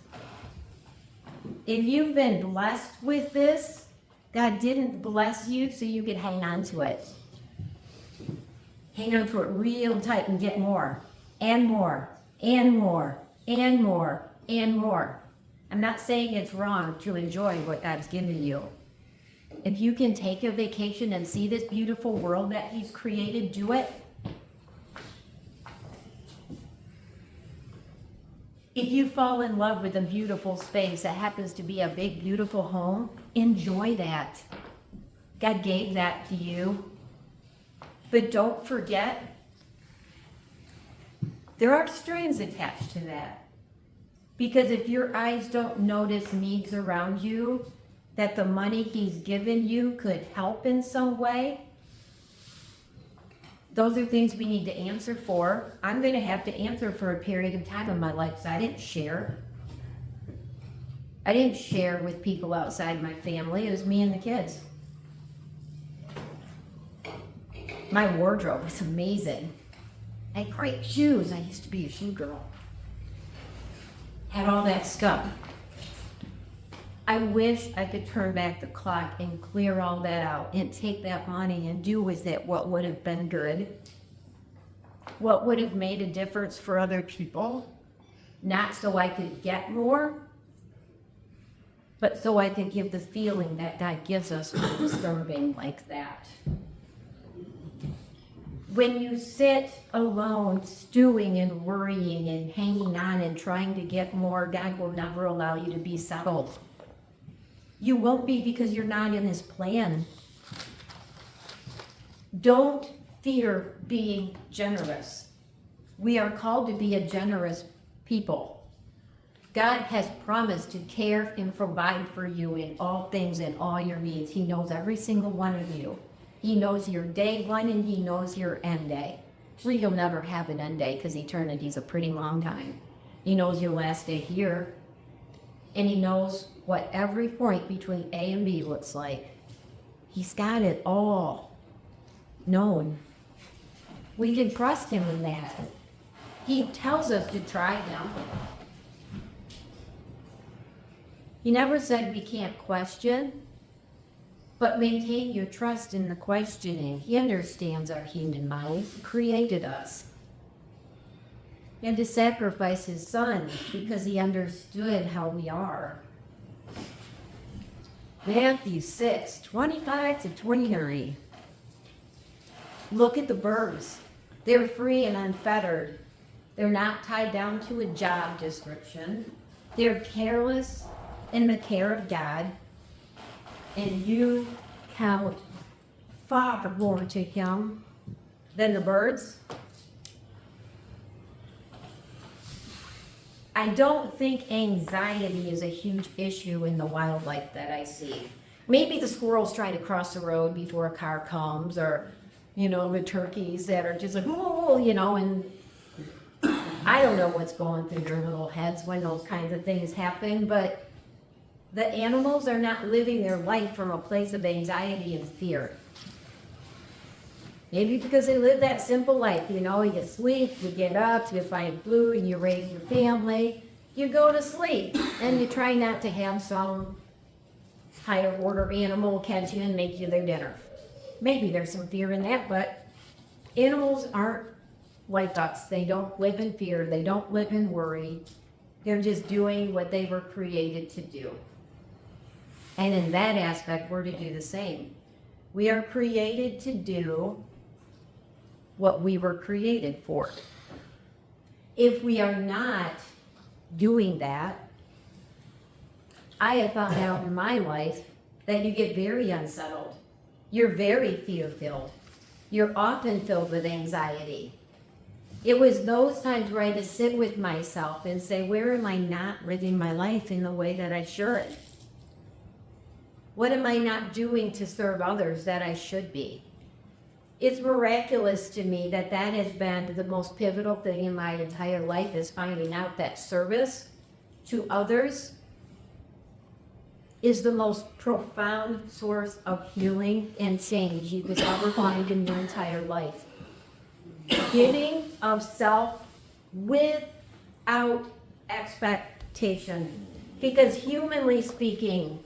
If you've been blessed with this, God didn't bless you so you could hang on to it. Hang on to it real tight and get more, and more, and more, and more, and more. I'm not saying it's wrong to enjoy what God's given you. If you can take a vacation and see this beautiful world that he's created, do it. If you fall in love with a beautiful space that happens to be a big, beautiful home, enjoy that. God gave that to you. But don't forget, there are strings attached to that. Because if your eyes don't notice needs around you, that the money he's given you could help in some way, those are things we need to answer for. I'm going to have to answer for a period of time in my life, because I didn't share. I didn't share with people outside my family. It was me and the kids. My wardrobe was amazing. I had great shoes. I used to be a shoe girl. Had all that stuff. I wish I could turn back the clock and clear all that out and take that money and do with it what would have been good, what would have made a difference for other people. not so I could get more, but so I could give the feeling that God gives us when serving like that. When you sit alone, stewing and worrying and hanging on and trying to get more, God will never allow you to be settled. You won't be, because you're not in his plan. Don't fear being generous. We are called to be a generous people. God has promised to care and provide for you in all things and all your needs. He knows every single one of you. He knows your day one and he knows your end day. Well, you'll never have an end day because eternity's a pretty long time. He knows your last day here. And he knows what every point between A and B looks like. He's got it all known. We can trust him in that. He tells us to try him. He never said we can't question, but maintain your trust in the questioning. He understands our human mind. He created us. And to sacrifice his son because he understood how we are. Matthew 6:25-23. Look at the birds. They're free and unfettered. They're not tied down to a job description. They're careless in the care of God. And you count far more to him than the birds. I don't think anxiety is a huge issue in the wildlife that I see. Maybe the squirrels try to cross the road before a car comes, or, the turkeys that are just like, oh, and I don't know what's going through their little heads when those kinds of things happen, but the animals are not living their life from a place of anxiety and fear. Maybe because they live that simple life, you sleep, you get up, you find food, and you raise your family, you go to sleep, and you try not to have some higher order animal catch you and make you their dinner. Maybe there's some fear in that, but animals aren't like us. They don't live in fear, they don't live in worry. They're just doing what they were created to do. And in that aspect, we're to do the same. We are created to do what we were created for. If we are not doing that, I have found out in my life that you get very unsettled. You're very fear-filled. You're often filled with anxiety. It was those times where I had to sit with myself and say, where am I not living my life in the way that I should? What am I not doing to serve others that I should be? It's miraculous to me that has been the most pivotal thing in my entire life, is finding out that service to others is the most profound source of healing and change you could ever find in your entire life. Giving of self without expectation. Because humanly speaking,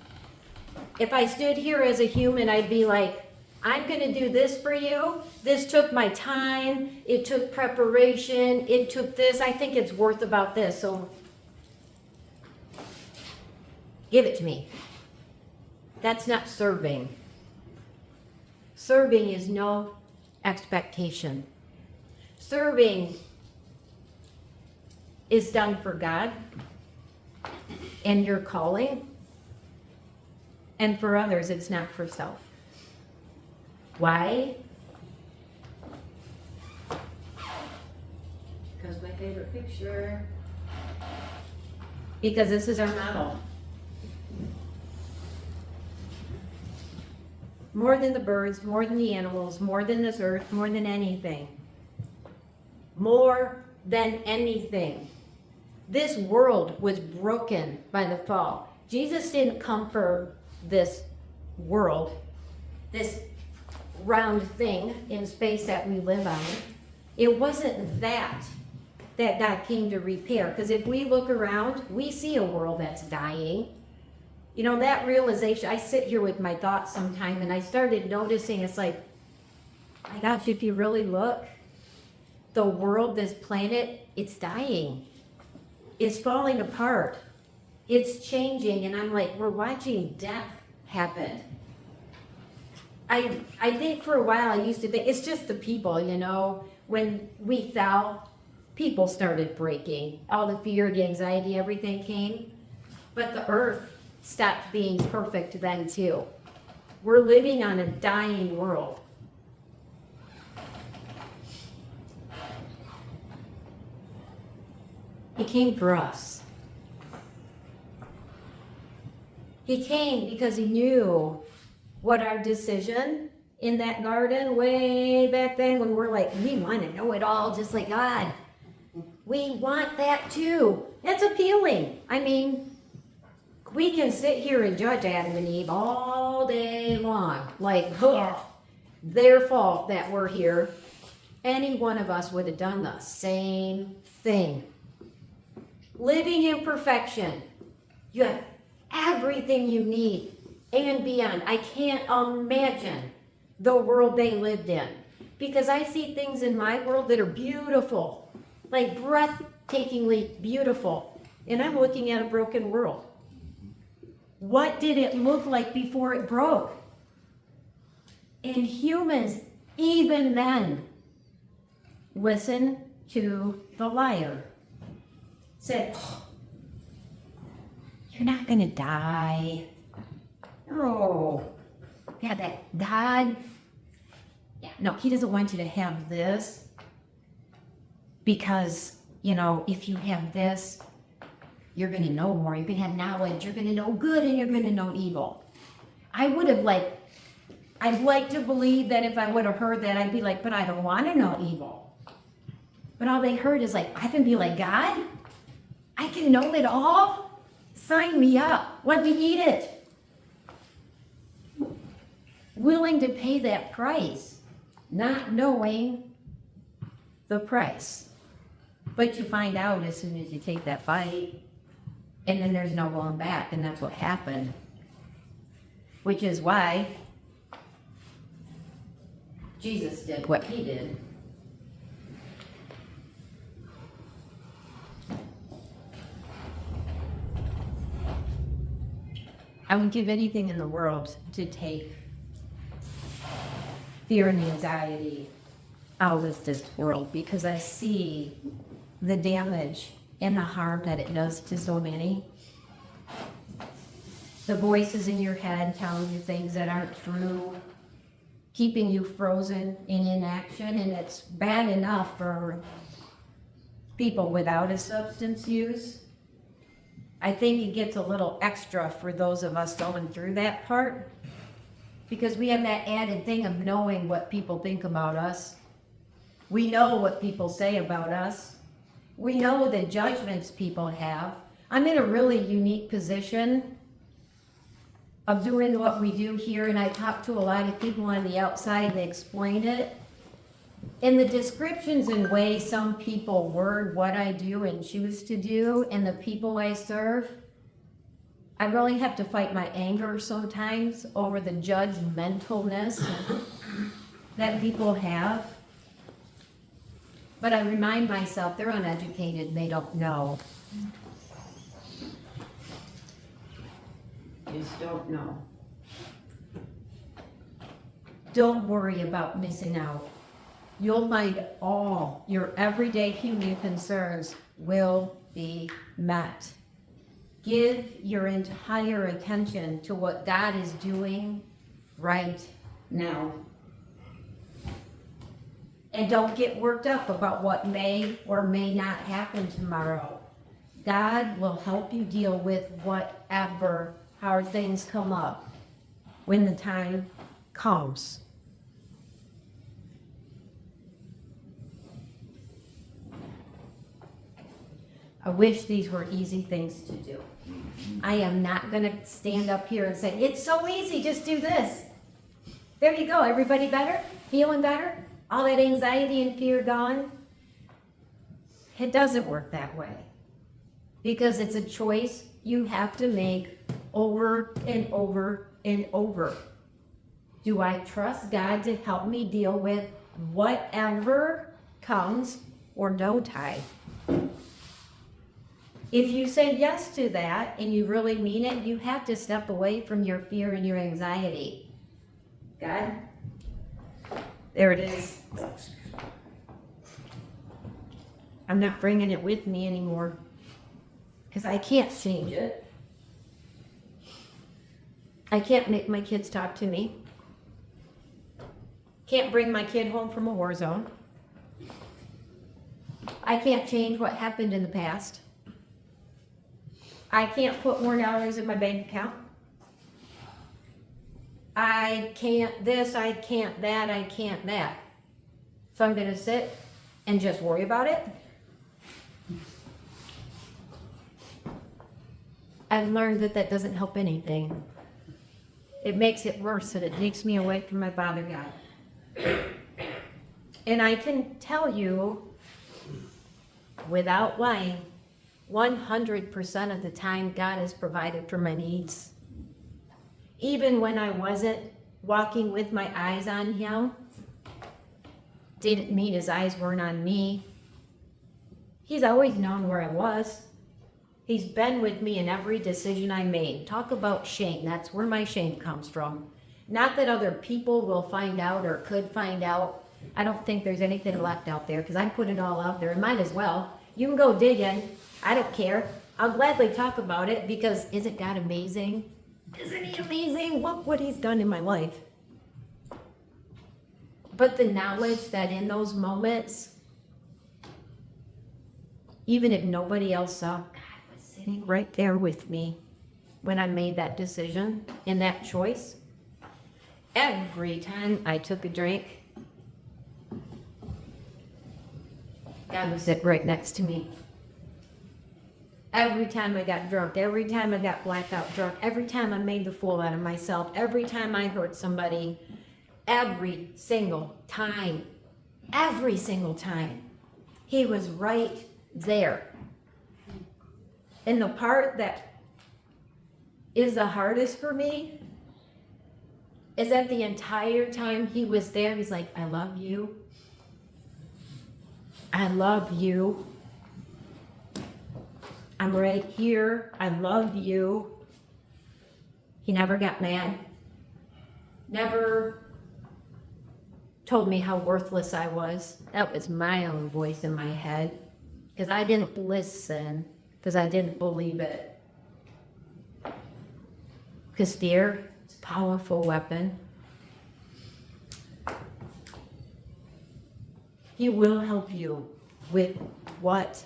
if I stood here as a human, I'd be like, I'm going to do this for you. This took my time. It took preparation. It took this. I think it's worth about this. So give it to me. That's not serving. Serving is no expectation. Serving is done for God and your calling. And for others, it's not for self. Why? Because my favorite picture. Because this is our model. More than the birds, more than the animals, more than this earth, more than anything. More than anything. This world was broken by the fall. Jesus didn't come for this world, this round thing in space that we live on. It wasn't that God came to repair. Because if we look around, we see a world that's dying. That realization, I sit here with my thoughts sometime and I started noticing, it's like, my gosh, if you really look, the world, this planet, it's dying. is falling apart. It's changing, and I'm like, we're watching death happen. I think for a while I used to think it's just the people, you know, when we fell, people started breaking. All the fear, the anxiety, everything came. But the earth stopped being perfect then too. We're living on a dying world. He came for us. He came because he knew what our decision in that garden way back then, when we're like, we want to know it all just like God. We want that too. That's appealing. I mean, we can sit here and judge Adam and Eve all day long. Like, their fault that we're here. Any one of us would have done the same thing. Living in perfection. You have everything you need and beyond. I can't imagine the world they lived in, because I see things in my world that are beautiful, like breathtakingly beautiful, and I'm looking at a broken world. What did it look like before it broke? And humans, even then, listen to the liar. Said, you're not going to die. No. Yeah, that God, yeah, no, he doesn't want you to have this, because, you know, if you have this, you're going to know more. You're going to have knowledge. You're going to know good and you're going to know evil. I'd like to believe that if I would have heard that, I'd be like, but I don't want to know evil. But all they heard is like, I can be like God. I can know it all. Sign me up. Let me eat it. Willing to pay that price, not knowing the price. But you find out as soon as you take that fight, and then there's no going back, and that's what happened. Which is why Jesus did what he did. I would give anything in the world to take fear and anxiety out of this world, because I see the damage and the harm that it does to so many. The voices in your head telling you things that aren't true, keeping you frozen in inaction, and it's bad enough for people without a substance use. I think it gets a little extra for those of us going through that part, because we have that added thing of knowing what people think about us. We know what people say about us. We know the judgments people have. I'm in a really unique position of doing what we do here, and I talk to a lot of people on the outside, and they explain it. In the descriptions and ways some people word what I do and choose to do, and the people I serve, I really have to fight my anger sometimes over the judgmentalness that people have. But I remind myself they're uneducated, they don't know. Just don't know. Don't worry about missing out. You'll find all your everyday human concerns will be met. Give your entire attention to what God is doing right now. And don't get worked up about what may or may not happen tomorrow. God will help you deal with whatever hard things come up when the time comes. I wish these were easy things to do. I am not going to stand up here and say, it's so easy, just do this. There you go, everybody better? Feeling better? All that anxiety and fear gone? It doesn't work that way. Because it's a choice you have to make over and over and over. Do I trust God to help me deal with whatever comes, or don't I? If you say yes to that and you really mean it, you have to step away from your fear and your anxiety. God? There it is. I'm not bringing it with me anymore because I can't change it. I can't make my kids talk to me. Can't bring my kid home from a war zone. I can't change what happened in the past. I can't put more dollars in my bank account. I can't this, I can't that, I can't that. So I'm going to sit and just worry about it. I've learned that that doesn't help anything. It makes it worse and it takes me away from my Father God. And I can tell you, without lying, 100% of the time God has provided for my needs. Even when I wasn't walking with my eyes on Him, didn't mean His eyes weren't on me. He's always known where I was. He's been with me in every decision I made. Talk about shame. That's where my shame comes from. Not that other people will find out or could find out. I don't think there's anything left out there because I put it all out there. It might as well. You can go digging. I don't care. I'll gladly talk about it because isn't God amazing? Isn't He amazing? Look what He's done in my life. But the knowledge that in those moments, even if nobody else saw, God was sitting right there with me when I made that decision and that choice. Every time I took a drink, God would sit right next to me. Every time I got drunk, every time I got blackout drunk, every time I made the fool out of myself, every time I hurt somebody, every single time, He was right there. And the part that is the hardest for me is that the entire time He was there, He's like, I love you. I love you. I'm right here. I love you. He never got mad. Never told me how worthless I was. That was my own voice in my head. Because I didn't listen. Because I didn't believe it. Because fear is a powerful weapon. He will help you with whatever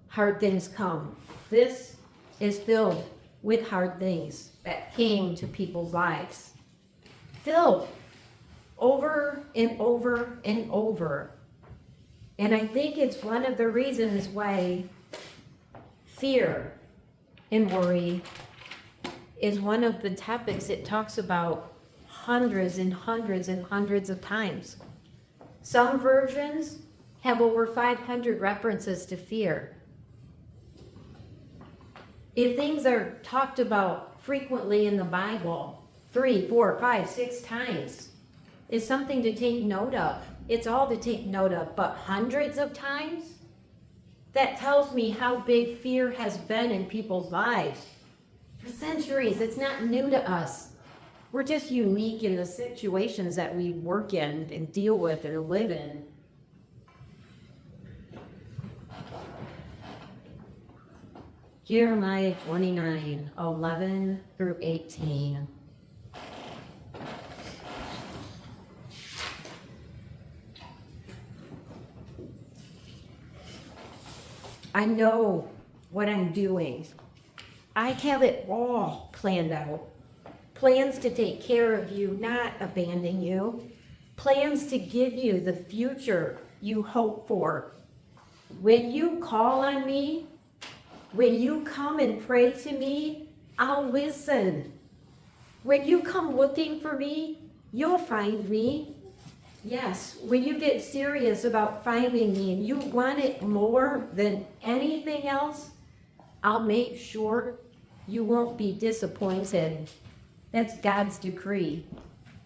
hard things come. This is filled with hard things that came to people's lives. Filled over and over and over. And I think it's one of the reasons why fear and worry is one of the topics it talks about hundreds and hundreds and hundreds of times. Some versions have over 500 references to fear. If things are talked about frequently in the Bible, 3, 4, 5, 6 times, is something to take note of. It's all to take note of, but hundreds of times? That tells me how big fear has been in people's lives. For centuries, it's not new to us. We're just unique in the situations that we work in and deal with and live in. Jeremiah 29, 11 through 18. I know what I'm doing. I have it all planned out. Plans to take care of you, not abandon you. Plans to give you the future you hope for. When you call on me, when you come and pray to me, I'll listen. When you come looking for me, you'll find me. Yes, when you get serious about finding me and you want it more than anything else, I'll make sure you won't be disappointed. That's God's decree.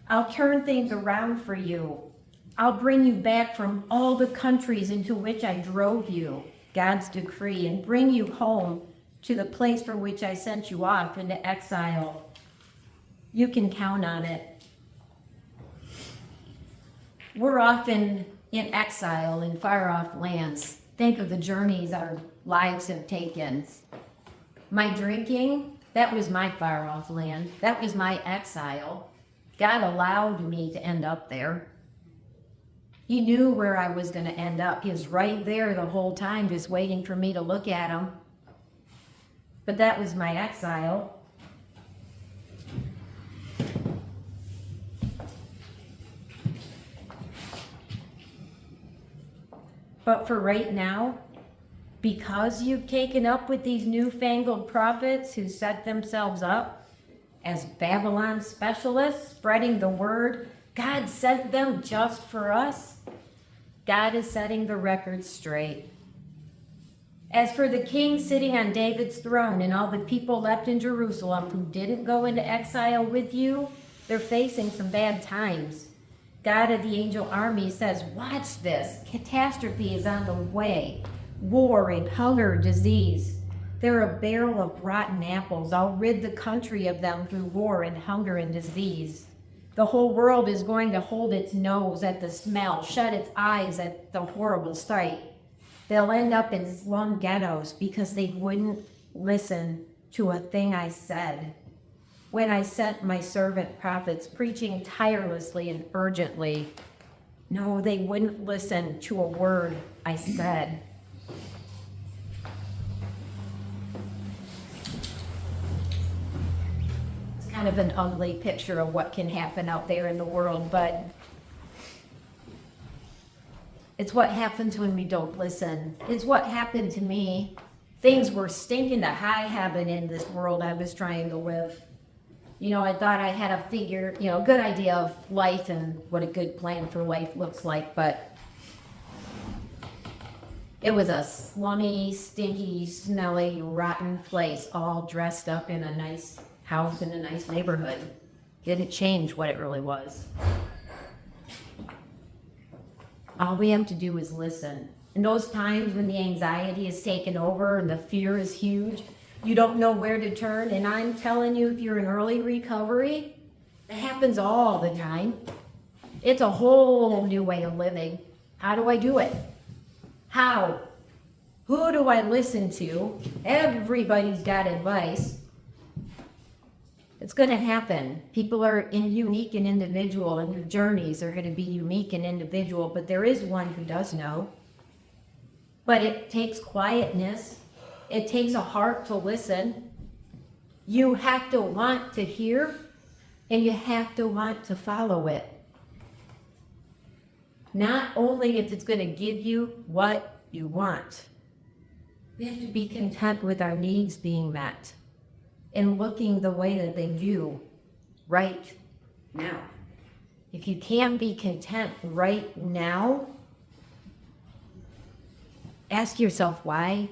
I'll turn things around for you. I'll bring you back from all the countries into which I drove you. God's decree, and bring you home to the place from which I sent you off into exile. You can count on it. We're often in exile in far-off lands. Think of the journeys our lives have taken. My drinking, that was my far-off land. That was my exile. God allowed me to end up there. He knew where I was going to end up. He was right there the whole time, just waiting for me to look at him. But that was my exile. But for right now, because you've taken up with these newfangled prophets who set themselves up as Babylon specialists, spreading the word, God sent them just for us. God is setting the record straight. As for the king sitting on David's throne and all the people left in Jerusalem who didn't go into exile with you, they're facing some bad times. God of the angel army says, watch this. Catastrophe is on the way. War and hunger, disease. They're a barrel of rotten apples. I'll rid the country of them through war and hunger and disease. The whole world is going to hold its nose at the smell, shut its eyes at the horrible sight. They'll end up in slum ghettos because they wouldn't listen to a thing I said. When I sent my servant prophets preaching tirelessly and urgently, no, they wouldn't listen to a word I said. It's kind of an ugly picture of what can happen out there in the world, but it's what happens when we don't listen. It's what happened to me. Things were stinking to high heaven in this world I was trying to live. I thought I had a good idea of life and what a good plan for life looks like, but it was a slummy, stinky, smelly, rotten place, all dressed up in a nice house in a nice neighborhood. Didn't change what it really was. All we have to do is listen. In those times when the anxiety is taken over and the fear is huge, you don't know where to turn, and I'm telling you, if you're in early recovery, it happens all the time. It's a whole new way of living. How do I do it? How? Who do I listen to? Everybody's got advice. It's going to happen. People are unique and individual, and their journeys are going to be unique and individual, but there is one who does know. But it takes quietness. It takes a heart to listen. You have to want to hear, and you have to want to follow it. Not only if it's going to give you what you want. We have to be content with our needs being met and looking the way that they do right now. If you can't be content right now, ask yourself why.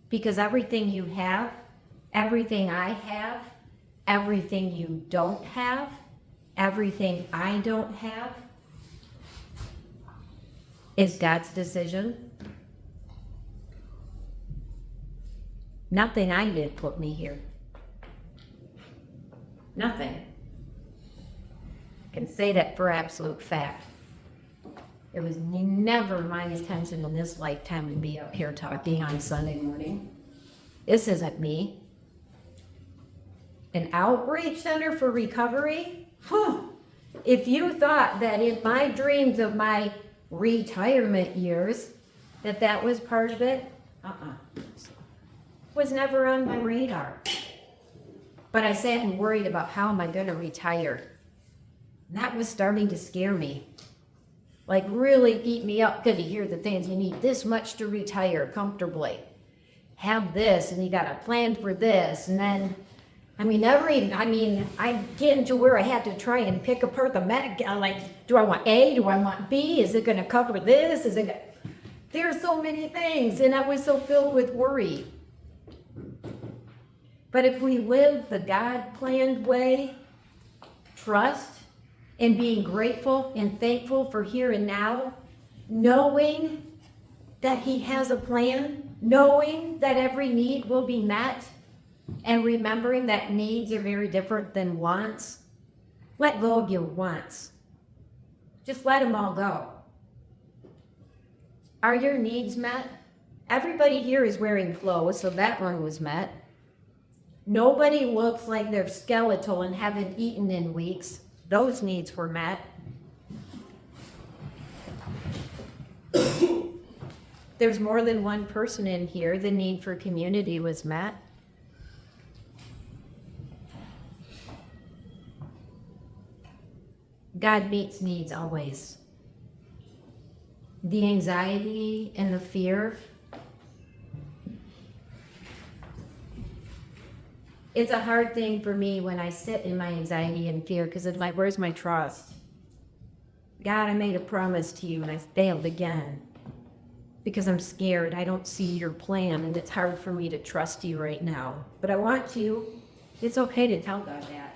Because everything you have, everything I have, everything you don't have, everything I don't have, is God's decision. Nothing I did put me here. Nothing. I can say that for absolute fact. It was never my intention in this lifetime to be up here talking on Sunday morning. This isn't me. An outreach center for recovery? If you thought that in my dreams of my retirement years, that was part of it, was never on my radar. But I sat and worried about how am I going to retire. And that was starting to scare me. Like really beat me up because you hear the things, you need this much to retire comfortably. Have this, and you got a plan for this, and then, I'm getting to where I have to try and pick apart the like, do I want A, do I want B, is it gonna cover this, there's so many things, and I was so filled with worry. But if we live the God-planned way, trust, and being grateful and thankful for here and now, knowing that he has a plan, knowing that every need will be met, and remembering that needs are very different than wants. Let go of your wants. Just let them all go. Are your needs met? Everybody here is wearing clothes, so that one was met. Nobody looks like they're skeletal and haven't eaten in weeks. Those needs were met. There's more than one person in here. The need for community was met. God meets needs always. The anxiety and the fear, it's a hard thing for me when I sit in my anxiety and fear, because it's like, where's my trust? God, I made a promise to you and I failed again because I'm scared. I don't see your plan and it's hard for me to trust you right now. But I want to. It's okay to tell God that.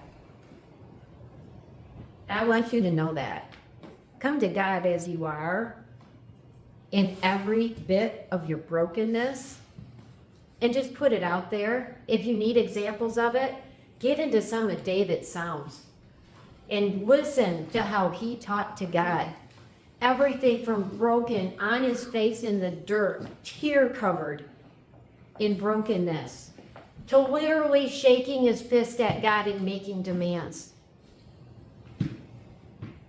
I want you to know that. Come to God as you are in every bit of your brokenness and just put it out there. If you need examples of it, get into some of David's Psalms and listen to how he talked to God. Everything from broken, on his face in the dirt, tear covered in brokenness, to literally shaking his fist at God and making demands.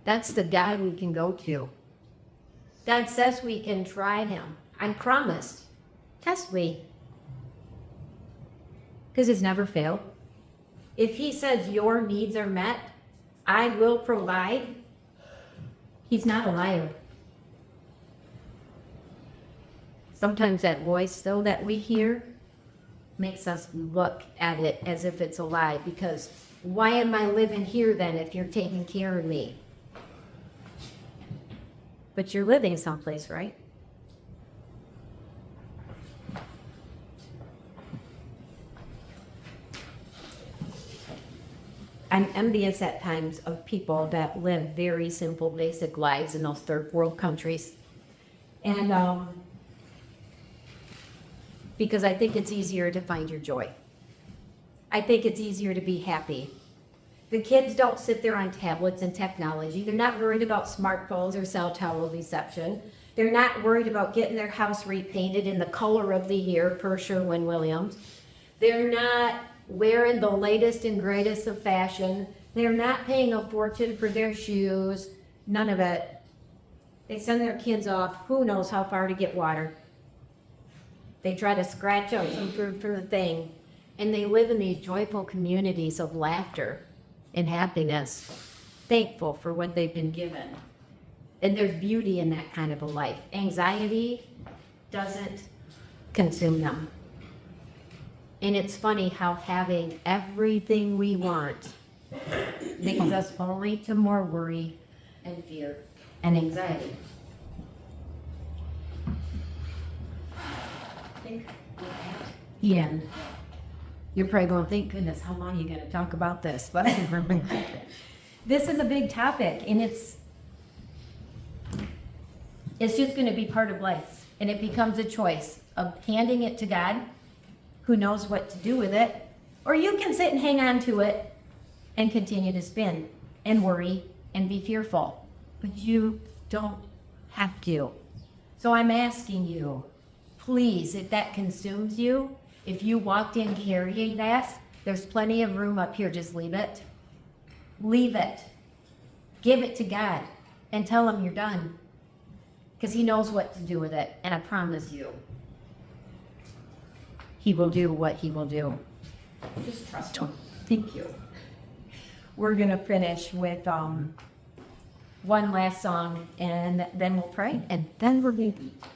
That's the God we can go to. God says we can try him. I promised. Test me. Because it's never failed. If he says your needs are met, I will provide. He's not a liar. Sometimes that voice, though, that we hear makes us look at it as if it's a lie, because why am I living here then if you're taking care of me? But you're living someplace, right? I'm envious at times of people that live very simple, basic lives in those third world countries. And because I think it's easier to find your joy. I think it's easier to be happy. The kids don't sit there on tablets and technology. They're not worried about smartphones or cell tower reception. They're not worried about getting their house repainted in the color of the year per Sherwin-Williams. They're not wearing the latest and greatest of fashion. They're not paying a fortune for their shoes. None of it. They send their kids off who knows how far to get water. They try to scratch out some food for the thing. And they live in these joyful communities of laughter and happiness, thankful for what they've been given. And there's beauty in that kind of a life. Anxiety doesn't consume them. And it's funny how having everything we want leads us only to more worry and fear and anxiety. Yeah. You're probably going, thank goodness, how long are you going to talk about this? But this is a big topic, and it's just going to be part of life. And it becomes a choice of handing it to God, who knows what to do with it, or you can sit and hang on to it and continue to spin and worry and be fearful. But you don't have to. So I'm asking you, please, if that consumes you, if you walked in carrying that, there's plenty of room up here. Just leave it. Leave it. Give it to God and tell him you're done. Because he knows what to do with it. And I promise you, he will do what he will do. Just trust him. Thank you. We're going to finish with one last song, and then we'll pray, and then we're going to